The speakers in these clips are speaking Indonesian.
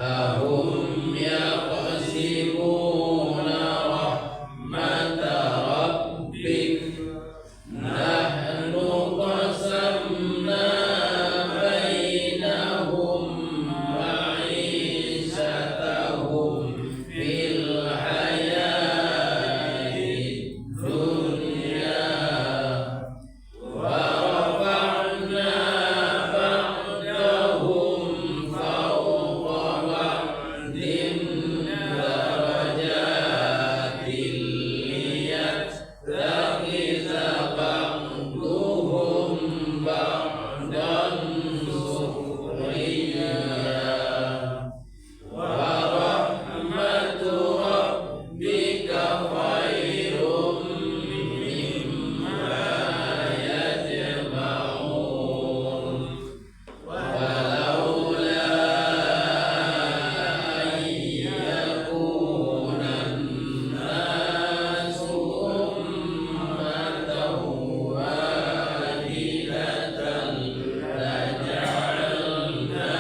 أهم يقسمون رحمة ربك نحن قسمنا بينهم معيشتهم في الحياة الدنيا ورفعنا بعضهم فوق بعض درجات ليتخذ بعضهم بعضا سخريا ورحمة ربك خير مما يجمعون ولولا أن يكون الناس أمة واحدة لجعلنا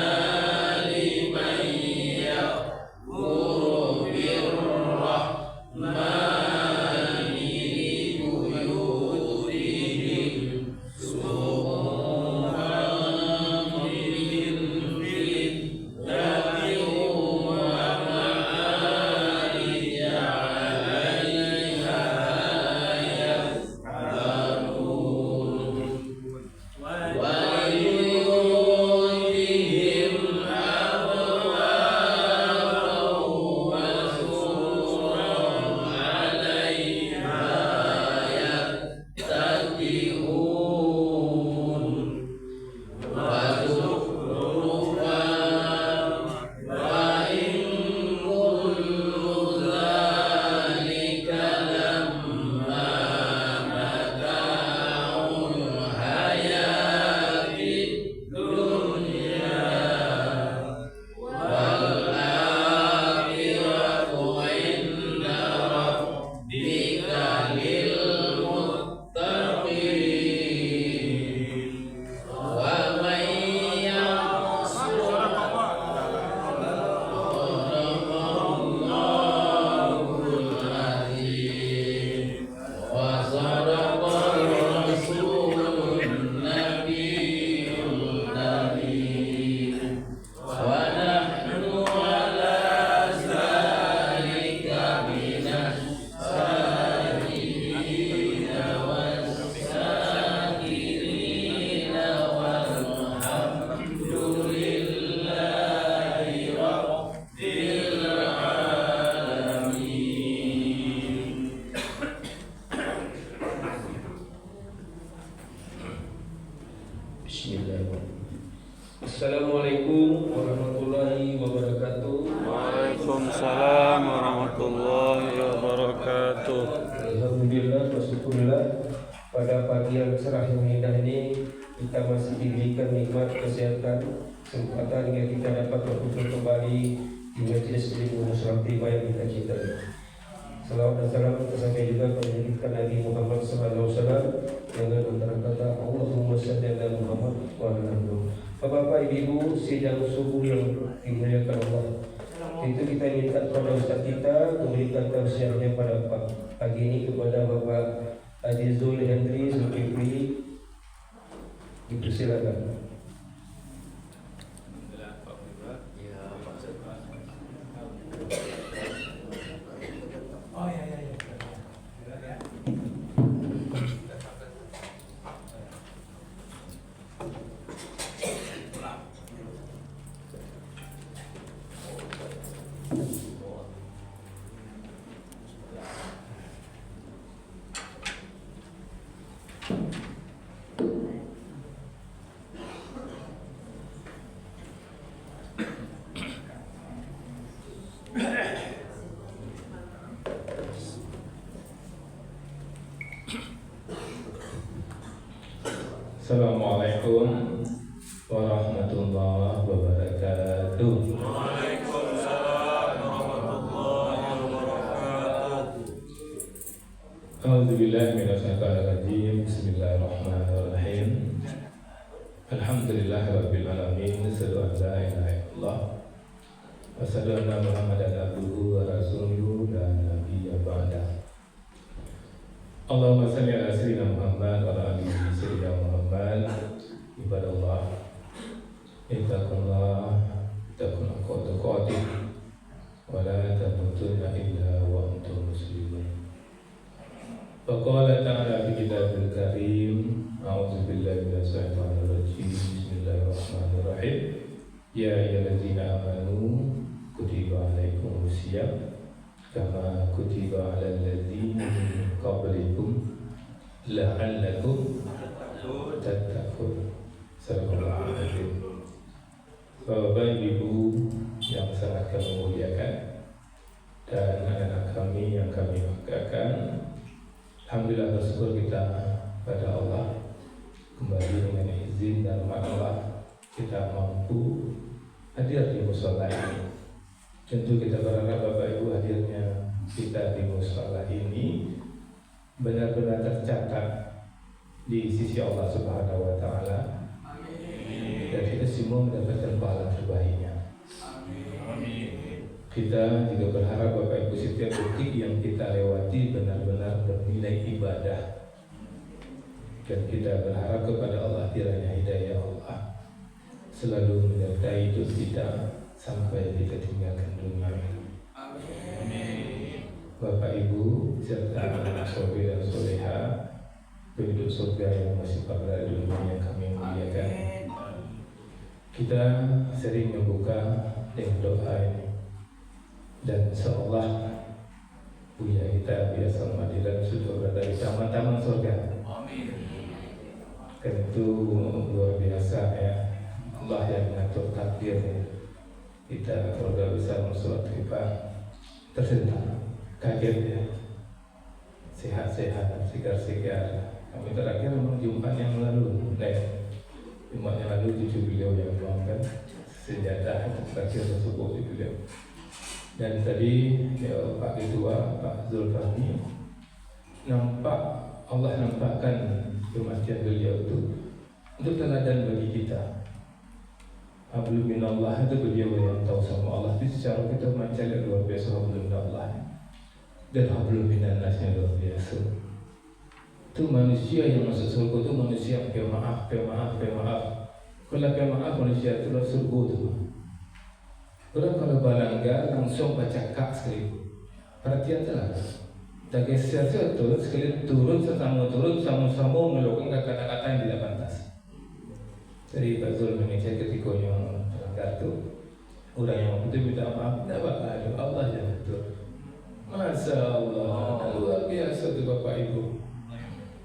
لمن يكفر بالرحمن لبيوتهم سقفا من فضة ومعارج عليها يظهرون ولبيوتهم أبوابا وسررا عليها يتكئون وزخرفا وإن كل ذلك لما متاع الحياة الدنيا والآخرة عند ربك للمتقين ومن يعص صدق الله العظيم وصدق الرسول النبي الكريم ونحن على ذلك من الشاهدين والشاكرين والحمد لله رب العالمين. Bismillahirrahmanirrahim. Assalamualaikum warahmatullahi wabarakatuh. Waalaikumsalam warahmatullahi wabarakatuh. Alhamdulillah wa syukurillah, pada pagi yang cerah yang indah ini kita masih diberikan nikmat kesehatan, kesempatan yang kita dapat berkumpul kembali di majelis ilmu musyrati yang kita cintai. Salawat dan salam tersampai juga kepada Nabi Muhammad SAW dengan antara kata Allahumma shalli ala Muhammad wa ala alihi. Bapak Ibu sidang subuh yang dimuliakan Allah, itu kita minta kepada Ustaz kita memberikan tausiahnya pada pagi ini kepada Bapak Haji Zul Hendri Zulkifli. Dipersilakan. Assalamualaikum warahmatullahi wabarakatuh. Waalaikumsalam warahmatullahi wabarakatuh. A'udzubillahi minasyaitonir rajim. Bismillahirrahmanirrahim. Alhamdulillahirabbil alamin. Asyhadu an la ilaha illallah Asyhadu anna Muhammadan abduhu wa rasuluhu la nabiyya ba'dah. Allahumma salli ala sayyidina Muhammad wa ala ali sayyidina Muhammad. Ibadallah, ittaqullah takun tuqatih wa la tamutunna illa wa antum muslimun. Faqala ta'ala fi kitabil karim, a'udzu billahi minasy syaithanir rajim. Bismillahirrahmanirrahim. Ya ayyuhallazina amanu kutiba alaikumus syiyam kama kutiba alal ladzina min qablikum la'allakum tattaqun. Sallallahu alaihi wasallam. Bapak Ibu yang sangat kami muliakan dan anak-anak kami yang kami banggakan, alhamdulillah bersyukur kita pada Allah kembali dengan izin dan rahmat Allah kita mampu hadir di mushola ini. Tentu kita berharap Bapak Ibu hadirnya kita di mushola ini benar-benar tercatat di sisi Allah Subhanahu wa Ta'ala, dan kita semua mendapatkan pahala terbaiknya. Kita juga berharap Bapak Ibu setiap detik yang kita lewati benar-benar bernilai ibadah, dan kita berharap kepada Allah kiranya hidayah Allah selalu menyertai hidup kita sampai kita tinggalkan dunia ini. Bapak Ibu serta anak soleh dan soleha penduduk surga yang masih berada di dunia yang kami muliakan, kita sering membuka dengan doa ini, dan seolah Buya kita biasa madilan sudah berada di taman-taman surga. Kan itu luar biasa ya, Allah yang mengatur takdir ya. Kita keluarga besar Surat Rifah tersentak, kaget ya, sehat-sehat, segar-segar. Kami terakhir memang Jumat yang lalu, Jumat yang lalu cucu beliau yang meluangkan senjata terakhir tersebut di beliau. Dan tadi ya, Pak Ketua, Pak Zulfahmi, nampak Allah nampakkan kematian beliau itu untuk teladan bagi kita. Hablum minallah itu beliau yang tahu sama Allah. Itu secara kita mencari luar biasa hablum minallah, dan hablum minannasnya luar biasa. Itu manusia yang masuk surga itu manusia yang pemaaf. Kalau pemaaf manusia itu surga itu. Orang kalau balanggar langsung baca kak sekali. Perhatian telah. Tak geser turun sekali, turun sama-sama melakukan kata-kata yang tidak pantas. Jadi Pak Zul mengingat ketika yang melanggar itu, orang yang waktu itu minta maaf, tidak apa-apa, Allah yang betul. Masya Allah, luar biasa itu Bapak Ibu,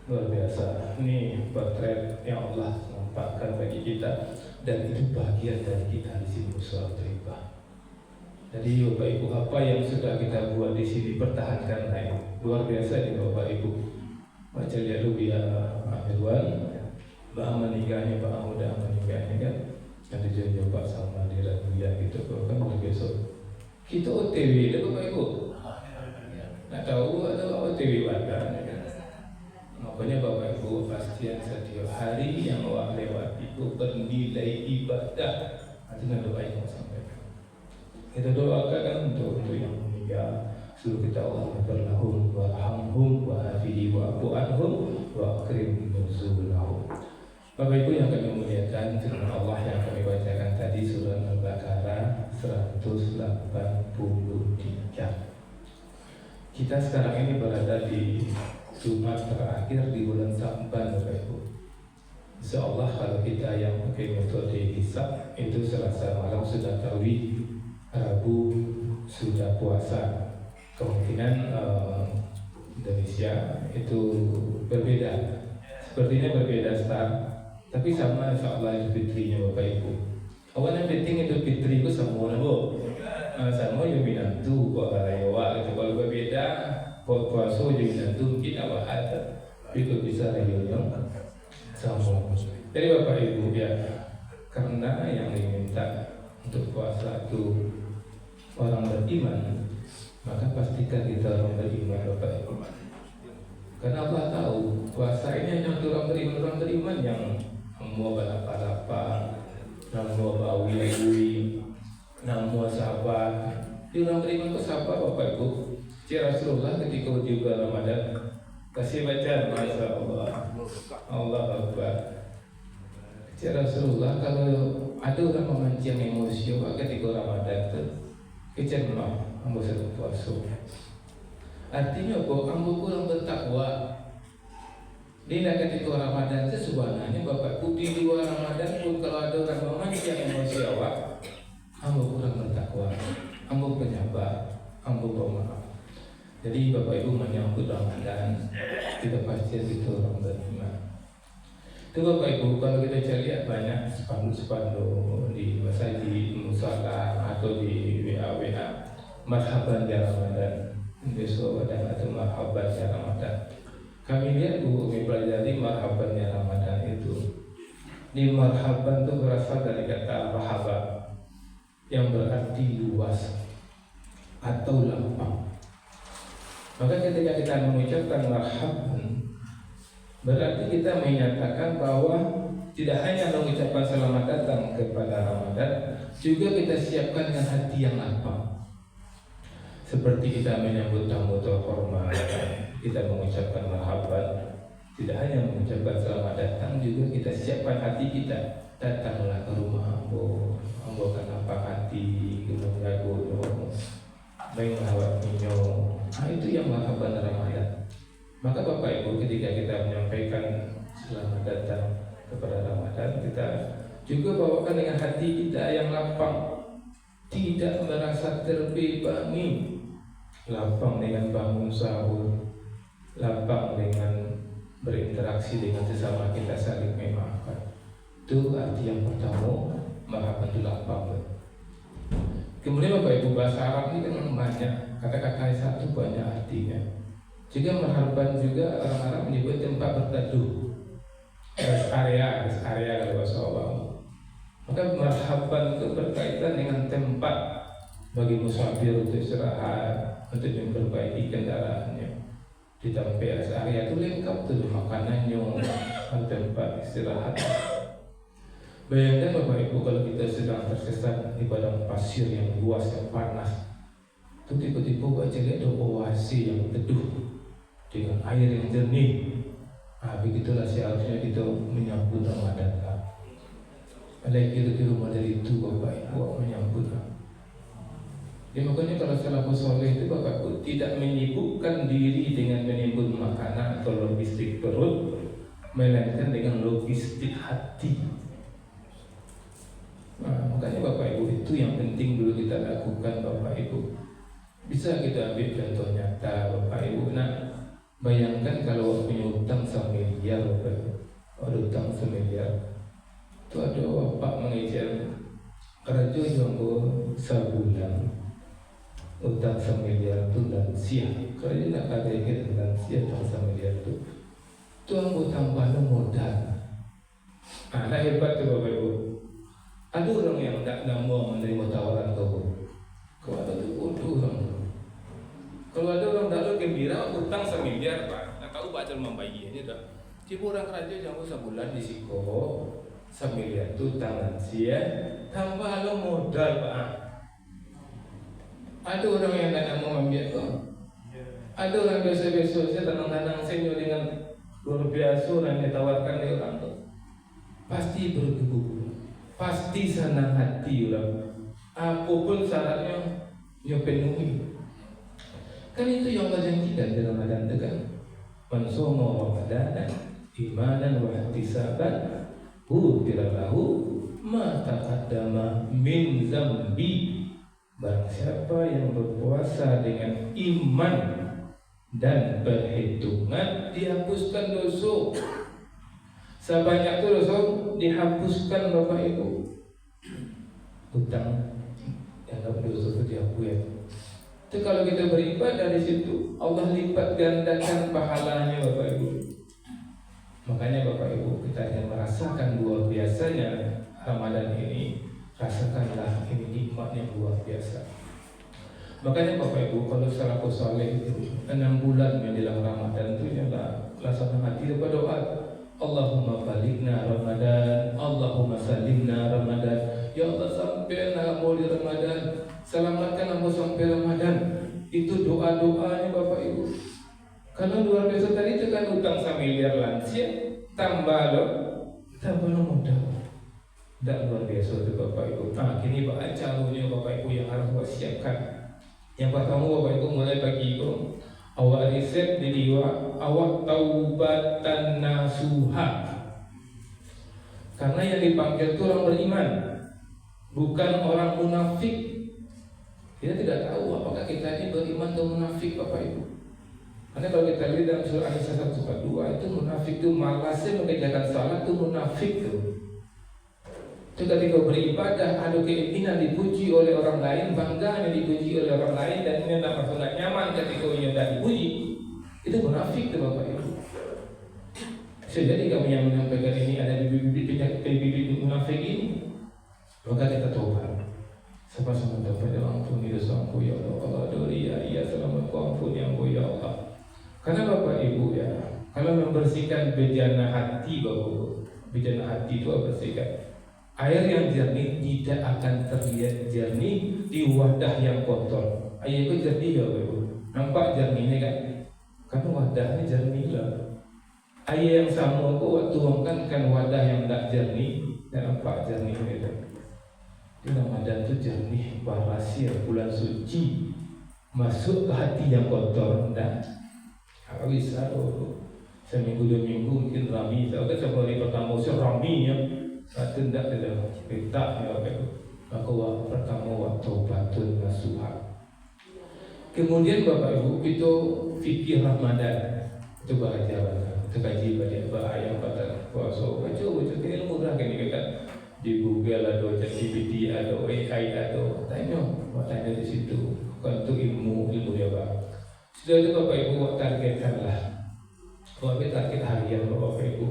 luar biasa. Ini potret yang Allah nampakkan bagi kita, dan itu bagian dari kita di sini Surat Rifah. Jadi Bapak Ibu, apa yang sudah kita buat di sini pertahankan luar biasa nih Bapak Ibu. Baca lihat dulu ya Amirwan, Pak meninggalnya, Pak Amuda meninggalnya kan, yang dijanji Pak sama Dirat Buya gitu kan besok. Kita OTW deh Bapak Ibu. Nak tahu ada OTW pada kan. Makanya Bapak Ibu pastian setiap hari yang awak lewat itu bernilai ibadah. Nanti dengan doa yang sampai. Kita doakan untuk yang meninggal, suruh kita Allah berlahum warhamhum wa'afihi wa'afu anhum wa akrim nuzulahum. Bapak Ibu yang kami muliakan, firman Allah yang kami bacakan tadi surah Al-Baqarah 183. Kita sekarang ini berada di Jumat terakhir di bulan Sa'ban Bapak Ibu. Insyaallah kalau kita yang pakai metode hisab itu Selasa malam sudah tarawih, Rabu sudah puasa. Kemungkinan Indonesia itu berbeda. Sepertinya berbeda start, tapi sama insyaallah Idul Fitrinya Bapak Ibu. Awalnya penting Idul Fitri itu sama Bu. Sama yang binantu buat rayuwa itu kalau berbeda puasa yang binantu mungkin awal ada itu bisa rayuwa sama. Jadi Bapak Ibu ya, karena yang diminta untuk puasa itu orang beriman, maka pastikan kita orang beriman Bapak Ibu. Karena Allah tahu puasa ini hanya untuk orang beriman yang mau balap-balapan, yang mau bawi-bawi, namu sahabat. Diulang beriman ke sahabat Bapak Ibu. Rasulullah ketika uji bulan Ramadan kasih baca Masya Allah, Allah Akbar. Rasulullah kalau ada orang memancing emosi ketika Ramadan itu kecemah, ambo sedang puasa. Artinya bahwa ambo kurang bertakwa. Di ketika Ramadan itu sebenarnya Bapak Ibu di luar Ramadan pun kalau ada orang memancing emosi awak, ambo kurang bertakwa, ambo penyabar, ambo pemaaf. Jadi Bapak Ibu menyambut Ramadan, kita pasti itu orang beriman. Itu Bapak Ibu, kalau kita lihat banyak spanduk-spanduk di masjid, di musala atau di WA marhaban ya Ramadan. Besok ada marhaban ya Ramadan. Kami lihat Bu, kami pelajari marhaban ya Ramadan itu. Di marhaban itu berasal dari kata rahaba yang berarti luas atau lapang. Maka ketika kita mengucapkan marhaban, berarti kita menyatakan bahwa tidak hanya mengucapkan selamat datang kepada Ramadan, juga kita siapkan dengan hati yang lapang. Seperti kita menyambut tamu terhormat, kita mengucapkan marhaban, tidak hanya mengucapkan selamat datang, juga kita siapkan hati kita. Datanglah ke rumah ambo akan lapang hati, gunung jago, baik melawat minyo. Nah itu yang marhaban Ramadan. Maka Bapak Ibu ketika kita menyampaikan selamat datang kepada Ramadan, kita juga bawakan dengan hati kita yang lapang, tidak merasa terbebani, lapang dengan bangun sahur, lapang dengan berinteraksi dengan sesama kita, saling memaafkan. Itu arti yang pertama, marhaban itu lapang. Kemudian Bapak Ibu, bahasa Arab ini kan banyak, kata-kata satu banyak artinya. Juga marhaban juga orang Arab menyebut tempat berteduh, rest area kalau bahasa Arab. Maka marhaban itu berkaitan dengan tempat bagi musafir untuk istirahat, untuk memperbaiki kendaraannya. Di tempat rest area itu lengkap tuh makanannya, tempat istirahat. Bayangkan Bapak Ibu kalau kita sedang tersesat di padang pasir yang luas yang panas, itu tiba-tiba baca lihat ada oase yang teduh dengan air yang jernih. Begitulah seharusnya kita menyambut Ramadan. Ada kira-kira model itu Bapak Ibu menyambut. Ya, makanya kalau salafus soleh itu Bapak Ibu tidak menyibukkan diri dengan menyambut makanan atau logistik perut, melainkan dengan logistik hati. Makanya Bapak Ibu itu yang penting dulu kita lakukan Bapak Ibu. Bisa kita ambil contoh nyata Bapak Ibu. Nah, bayangkan kalau punya utang 1 miliar Bapak Ibu. Ada utang 1 miliar. Itu ada bapak mengejar kerja yang sebulan. Utang 1 miliar itu lansia. Kerja nak ada yang lansia utang 1 miliar itu. Itu yang tambah modal. Nah hebat tu Bapak Ibu. Ada orang yang tak mau menerima tawaran kau. Kalau ada tu bodoh orang. Kalau ada orang tak gembira utang 1 miliar Pak. Tak tahu baca membayi aja dah. Cipu orang kerja jangan sebulan di siko 1 miliar tu tangan sia tambah lo modal Pak. Ada orang yang tak mau ambil kau. Ada orang biasa-biasa saja tenang-tenang senyum dengan luar biasa orang yang ditawarkan dia orang tu. Pasti bergebu. Pasti senang hati orang. Apapun syaratnya dia penuhi. Kan itu yang Allah janjikan di Ramadan itu kan. Man shoma Ramadan imanan wa ihtisaban ghufira lahu ma taqaddama min dzambi. Barang siapa yang berpuasa dengan iman dan perhitungan, dihapuskan dosa. Sebanyak itu dosa dihapuskan Bapak Ibu. Hutang yang dapat dosa itu dihapus. Itu kalau kita beribadah di situ, Allah lipat gandakan pahalanya Bapak Ibu. Makanya Bapak Ibu, kita yang merasakan luar biasanya Ramadan ini, rasakanlah ini nikmat yang luar biasa. Makanya Bapak Ibu, kalau salafus saleh itu 6 bulan menjelang Ramadan itu ialah laksana hati berdoa, Allahumma balighna Ramadan, Allahumma salimna Ramadan, Ya Allah, sampai mau di Ramadan, selamatkan hamba sampai Ramadan. Itu doa-doanya Bapak Ibu. Karena luar biasa tadi itu kan utang 1 miliar lansia, tambah modal. Tidak luar biasa itu Bapak Ibu. Nah, kini baca alurnya Bapak Ibu yang harus buat siapkan. Yang pertama Bapak Ibu mulai pagi itu awak riset di awak taubatan nasuha. Karena yang dipanggil itu orang beriman, bukan orang munafik. Kita tidak tahu apakah kita ini beriman atau munafik Bapak Ibu. Karena kalau kita lihat dalam surah An-Nisa 142 itu munafik itu malasnya mengerjakan salat itu munafik itu. Itu ketika beribadah ada keinginan dipuji oleh orang lain, bangga dipuji oleh orang lain, dan ini tak merasa nyaman ketika ia tidak dipuji, itu munafik itu Bapak Ibu. Jadi kami yang menyampaikan ini ada di bibit munafik ini, maka kita taubat. Sama-sama taubat, ya ampuni dosaku ya Allah, dolia ya selamat kau ampuni aku ya Allah. Karena Bapak Ibu ya, kalau membersihkan bejana hati Bapak Ibu, bejana hati itu bersihkan. Air yang jernih tidak akan terlihat jernih di wadah yang kotor. Air itu jernih ya Bapak Ibu, nampak jernihnya kan? Karena wadahnya jernih lah. Air yang sama kok waktu tuangkan kan wadah yang tak jernih dan nampak jernih itu. Di Ramadan itu jernih, barasia, bulan suci masuk ke hati yang kotor dan bisa seminggu 2 minggu mungkin rami. Saya kan hari pertama usia raminya, satu tidak ada cerita ya maka pertama waktu batun nasuha. Kemudian Bapak Ibu itu fikih Ramadan itu bahagia banget. Kita kaji pada ayat pada puasa. Baca ilmu berapa ini kan di Google atau ChatGPT atau AI atau tanya di situ. Untuk ilmu ya Pak. Sudah itu Bapak Ibu targetkanlah. Bapak target harian Bapak Ibu.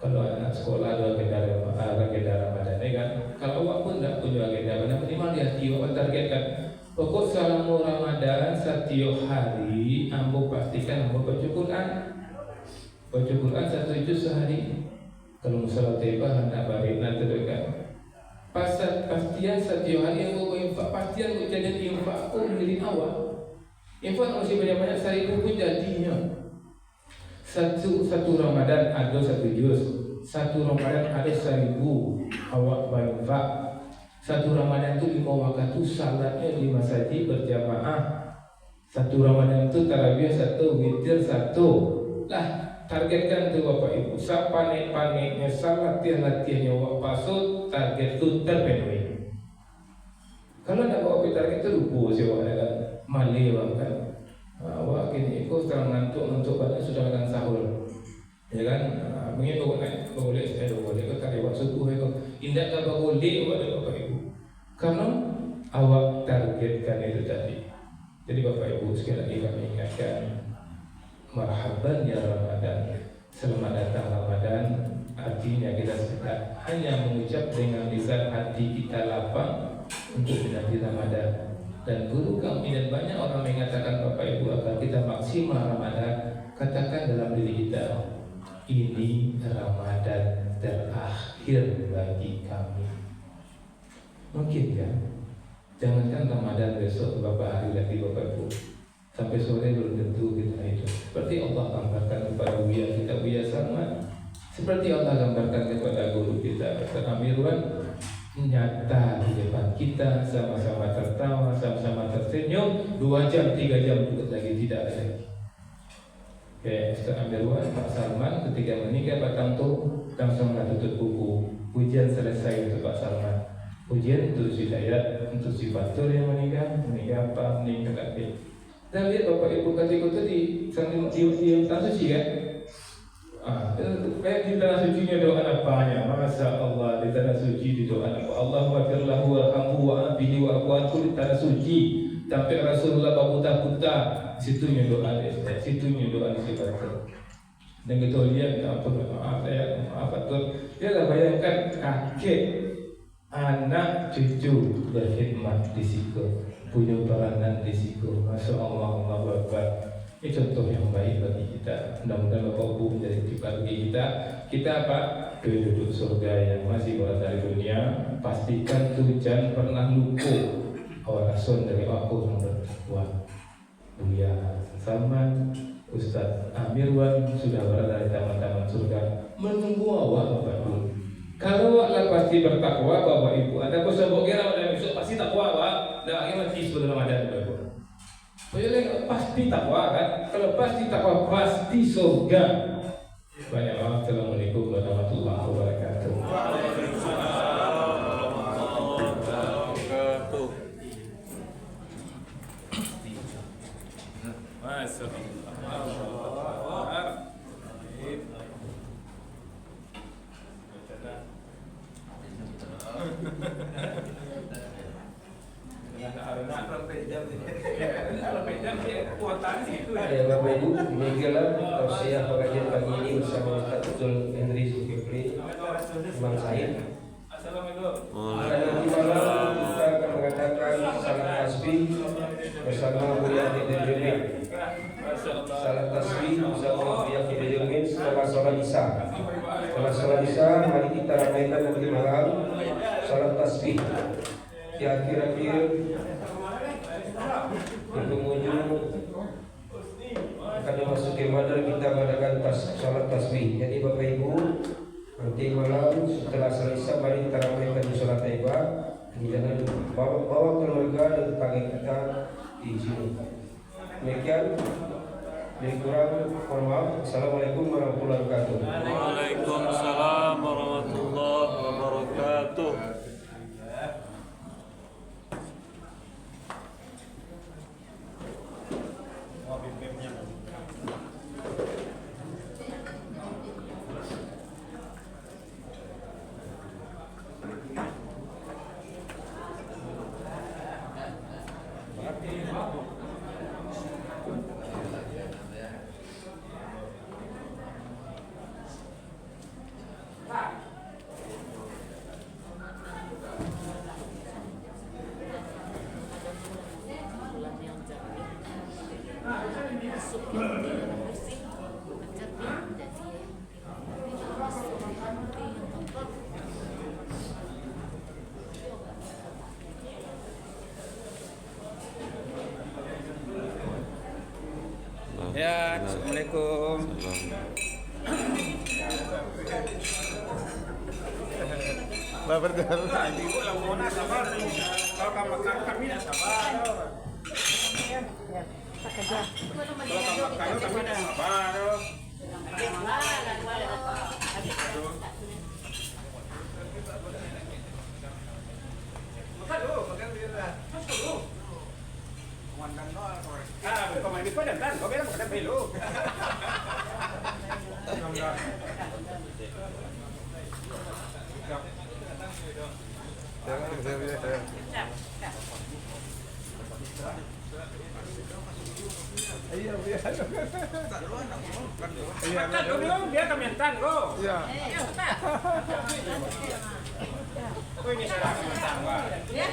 Kalau anak sekolah ada agenda Ramadan kan. Kalau awak pun tidak punya agenda, minimal di hati awak targetkan. Pokok selama Ramadan setiap hari ambo pastikan ambo baca Quran. Baca Quran 1 juz sehari. Kalau musalah tebah hendak balik nanti dekat. Pastian setiap hari yang infak, pastian jadi infak aku milik awak. Infak masih banyak-banyak 1.000 pun jadinya. Satu Ramadan ada 1 juz. Satu Ramadan ada 1.000 awak berinfak. Satu Ramadan itu 5 waktu itu salatnya di masjid berjamaah. Satu Ramadan itu tarawih 1, witir 1. Lah targetkan tu Bapak Ibu, panik-paniknya salat latihannya wak pasut, target tu terpenuhi. Kalau nak bawa target tu lupa siapa kan, malih kan. Awak kini ikut sekarang ngantuk pada sudah makan sahur, ya kan? Mungkin boleh saya boleh kau tak lewat subuh kau, indah tak boleh pada Bapak Ibu, karena awak targetkan itu tadi. Jadi Bapak Ibu sekali lagi kami ingatkan. Marhaban ya Ramadan. Selamat datang Ramadan. Artinya kita tidak hanya mengucap dengan lisan, hati kita lapang untuk menanti Ramadan. Dan guru kami dan banyak orang mengatakan Bapak Ibu agar kita maksimal Ramadan, katakan dalam diri kita, ini Ramadan terakhir bagi kami. Mungkin ya. Jangankan Ramadan besok beberapa hari lagi Bapak Ibu, sampai sore belum tentu kita hidup. Seperti Allah gambarkan kepada Buya Sarman, seperti Allah gambarkan kepada guru kita Ustaz Amirwan, nyata di depan kita, sama-sama tertawa, sama-sama tersenyum. 2 jam, 3 jam lagi tidak ada lagi. Kayak Ustaz Amirwan, Pak Sarman ketika menikah batang tuh langsung tutup buku. Ujian selesai untuk Pak Sarman. Ujian untuk si Dayat, untuk si Fatur yang menikah apa, menikah lagi. Dan lihat Bapak Ibu ketika itu di tanah suci kan, kayak di tanah sucinya doa apanya, Masya Allah di tanah suci di doa apa, Allah wafirlahu warhamhu wa'abihi wa'afu'anku di tanah suci, sampai Rasulullah berputar-putar, situnya doa di situ. Dan kita lihat maaf betul, dia lah bayangkan kakek, anak, cucu berkhidmat di situ, punya peranan di situ. Masya Allah, Allah Akbar. Ini contoh yang baik bagi kita. Mudah-mudahan Bapak Ibu menjadi tiba bagi kita. Kita apa? Penduduk surga yang masih berada dari dunia, pastikan tuh jangan pernah lupa awal asun dari aku yang bertakwa. Buya Salman, Ustadz Amirwan sudah berada di taman-taman surga menunggu awak Bapak Ibu. Kalau awaklah pasti bertakwa Bapak Ibu. Ada bosok kira pada besok pasti takwa awak. Dah ini mati sebelum Ramadan Bapak Ibu. Pasti takwa kan? Kalau pasti takwa pasti surga. Banyak orang. Assalamualaikum warahmatullahi wabarakatuh. Ya Bapak Ibu, demikianlah tausiah pengajian pagi ini bersama Ustaz Abdul Henry Zulkifli Imam Said. Dan nanti malam kita akan mengadakan salat tasbih bersama Buya Hidayat. Salat tasbih bersama Buya Hidayat setelah sholat isya. Setelah sholat isya, mari kita ramaikan nanti malam salat tasbih. Di akhir-akhir di penghujung akan memasuki Ramadan kita mengadakan salat tasbih. Jadi Bapak Ibu, nanti malam setelah selesai mari kita ramaikan di sholat taibah. Jangan bawa keluarga dan tetangga kita di sini. Demikian, lebih kurang mohon maaf. Assalamualaikum warahmatullahi wabarakatuh. Waalaikumsalam warahmatullahi wabarakatuh. Ya, Assalamualaikum. Babar dalam ibu lamona sabar. Kalau kamu kami dah sabar. Kalau kamu kami dah sabar. Makan dulu, makan dulu. Makan dulu. Kau main di padang kan? Kau bilang pada belu. Makan dulu, dia kementan kau. Iya. Kau ini serah kementan kau. Ya,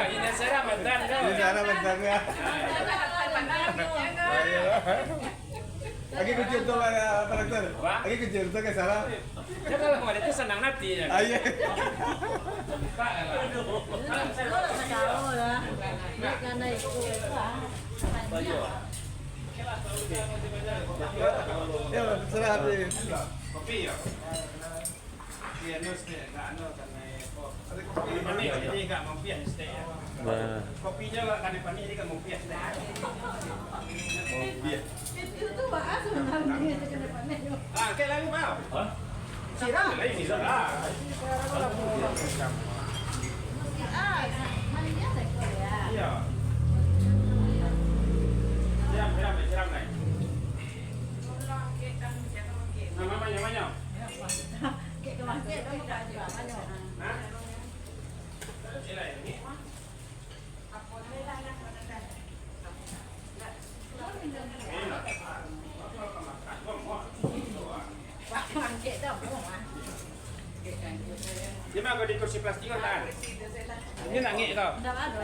ini serah kementan kau. Ini serah kementan ya. Lagi kecil tuh Pak Dokter. Lagi kecil tuh ke sana. Ya kalau kemarin itu senang nanti ya. Iya. Pak. Ya, serah hati. Kopi ya. Pianus nih, enggak anu kan ada kopi ini jadi enggak mau pianus teh ya. Kopinya lah kan pani ini kan mau pianus teh. Kopi. Itu bahas namanya kena pani. Ah, kayak lagi mau. Hah? Siram lagi ni salah. Maninya tak ya. Iya. Siram naik. Namanya. Kek kemasjid dong tak jual mana? Hah? Sila ini. Apa ni lah nak makan? Pak mangkit dah, buang ah. Di mana kau di kursi plastik kan? Ini nangis kau. Tidak ada.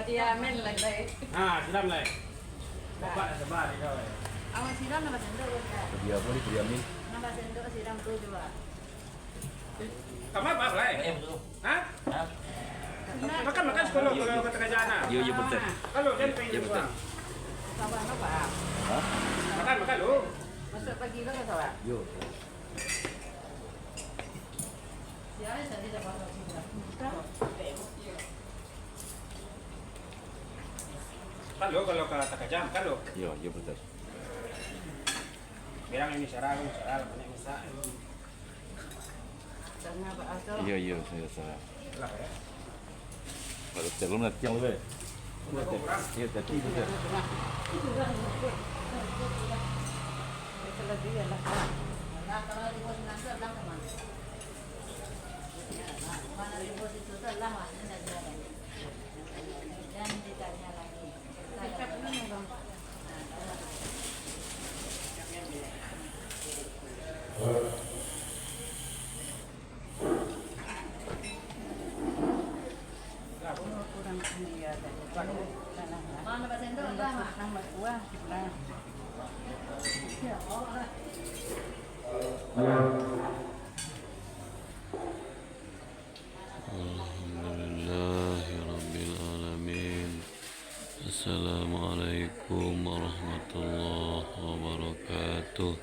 Dia men lagi. Ah, siram lah. Bapak sebar di kau. Awak siram nama sendok ya. Dia boleh diamin. Nama sendok siram tu juga. Kamu apa lah? Hah? Makan sekolah kalau kata kerjaan. Iya betul. Kalau kan pengen uang. Kawan apa? Hah? Makan lu. Masuk pagi lo ke kawan? Yo. Siapa yang tadi dapat siram? Kalau kata kerjaan, kalau Yo, iya betul. bilang ini syarah banyak masak. Tengah apa asal? Iya, saya salah. Lah ya. Kalau terlalu nanti yang lebih. Iya, tadi betul. Kalau dia lah. Nah, kalau di pos nanti lah kemana? Mana di pos itu lah mana ada. Jangan ditanya lagi. Cakap ni bang. Kurang ini ya. Mana pasien tu lah? Nama kuah. Nah. Ya Allah. Alhamdulillahirabbil alamin. Assalamualaikum warahmatullahi wabarakatuh.